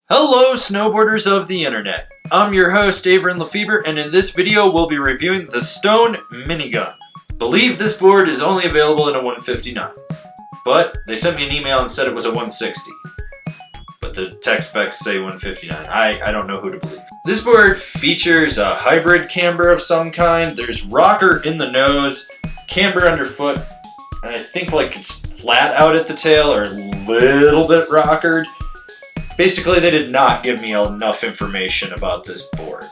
Hello snowboarders of the internet. I'm your host Avran LeFeber, and in this video we'll be reviewing the Stone Minigun. Believe this board is only available in a 159, but they sent me an email and said it was a 160. But the tech specs say 159. I don't know who to believe. This board features a hybrid camber of some kind. There's rocker in the nose, camber underfoot, and I think like it's flat out at the tail or a little bit rockered. Basically, they did not give me enough information about this board.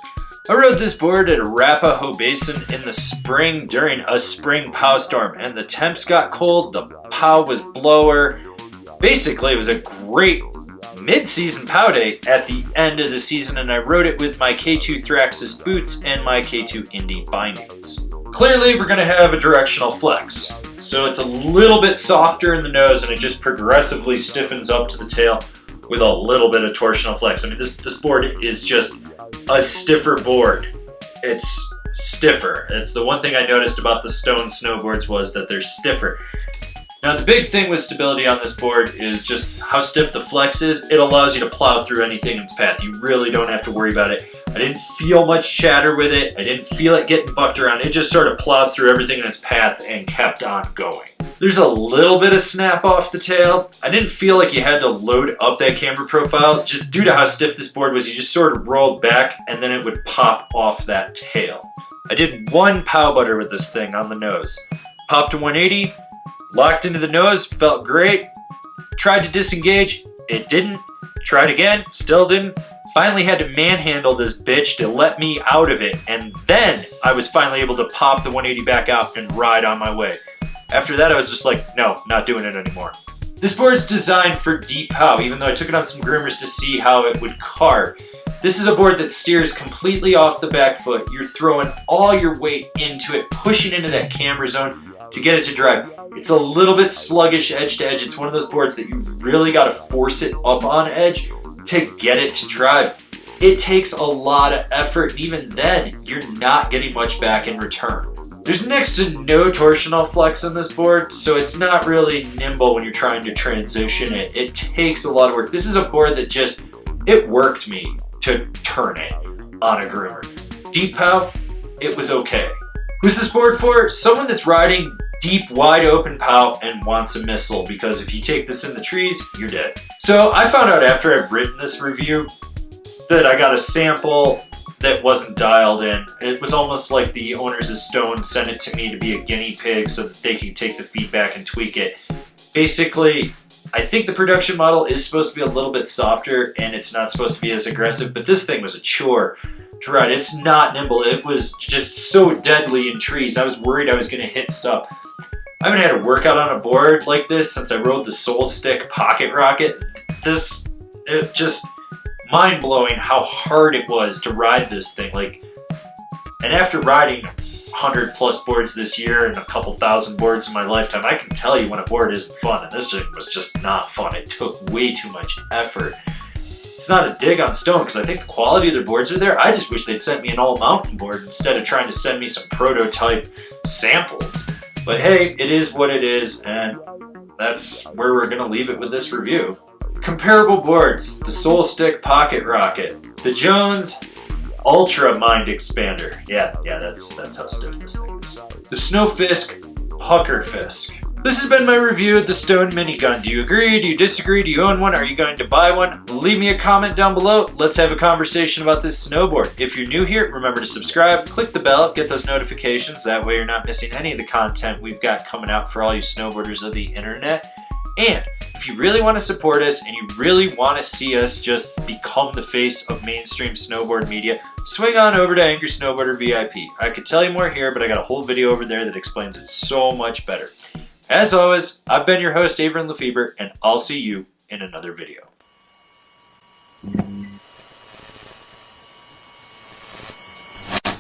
I rode this board at Arapahoe Basin in the spring during a spring pow storm, and the temps got cold, the pow was blower. Basically, it was a great mid-season pow day at the end of the season, and I rode it with my K2 Thraxis boots and my K2 Indy bindings. Clearly, we're going to have a directional flex. So it's a little bit softer in the nose, and it just progressively stiffens up to the tail with a little bit of torsional flex. I mean, this board is just a stiffer board. It's stiffer. It's the one thing I noticed about the Stone snowboards was that they're stiffer. Now, the big thing with stability on this board is just how stiff the flex is. It allows you to plow through anything in its path. You really don't have to worry about it. I didn't feel much chatter with it. I didn't feel it getting bucked around. It just sort of plowed through everything in its path and kept on going. There's a little bit of snap off the tail. I didn't feel like you had to load up that camber profile. Just due to how stiff this board was, you just sort of rolled back and then it would pop off that tail. I did one pow butter with this thing on the nose. Popped to 180, locked into the nose, felt great. Tried to disengage, it didn't. Tried again, still didn't. Finally had to manhandle this bitch to let me out of it, and then I was finally able to pop the 180 back out and ride on my way. After that, I was just like, no, not doing it anymore. This board is designed for deep pow, even though I took it on some groomers to see how it would carve. This is a board that steers completely off the back foot. You're throwing all your weight into it, pushing into that camber zone to get it to drive. It's a little bit sluggish edge to edge. It's one of those boards that you really got to force it up on edge to get it to drive. It takes a lot of effort, and even then, you're not getting much back in return. There's next to no torsional flex on this board, so it's not really nimble when you're trying to transition it. It takes a lot of work. This is a board that just, it worked me to turn it on a groomer. Deep pow, it was okay. Who's this board for? Someone that's riding deep, wide open pow and wants a missile, because if you take this in the trees, you're dead. So I found out after I've written this review that I got a sample that wasn't dialed in. It was almost like the owners of Stone sent it to me to be a guinea pig so that they could take the feedback and tweak it. Basically, I think the production model is supposed to be a little bit softer and it's not supposed to be as aggressive, but this thing was a chore to ride. It's not nimble. It was just so deadly in trees. I was worried I was going to hit stuff. I haven't had a workout on a board like this since I rode the Soul Stick Pocket Rocket. It just mind-blowing how hard it was to ride this thing. And after riding 100 plus boards this year and a couple thousand boards in my lifetime, I can tell you when a board isn't fun, and this thing was just not fun. It took way too much effort. It's not a dig on Stone, because I think the quality of their boards are there. I just wish they'd sent me an all-mountain board instead of trying to send me some prototype samples. But hey, it is what it is, and that's where we're going to leave it with this review. Comparable boards: the Soul Stick Pocket Rocket, the Jones Ultra Mind Expander. Yeah, that's how stiff this thing is. The Snowfisk Pucker Fisk. This has been my review of the Stone Minigun. Do you agree? Do you disagree? Do you own one? Are you going to buy one? Leave me a comment down below. Let's have a conversation about this snowboard. If you're new here, remember to subscribe, click the bell, get those notifications. That way you're not missing any of the content we've got coming out for all you snowboarders of the internet. And if you really want to support us and you really want to see us just become the face of mainstream snowboard media, swing on over to Angry Snowboarder VIP. I could tell you more here, but I got a whole video over there that explains it so much better. As always, I've been your host, Avran LeFeber, and I'll see you in another video.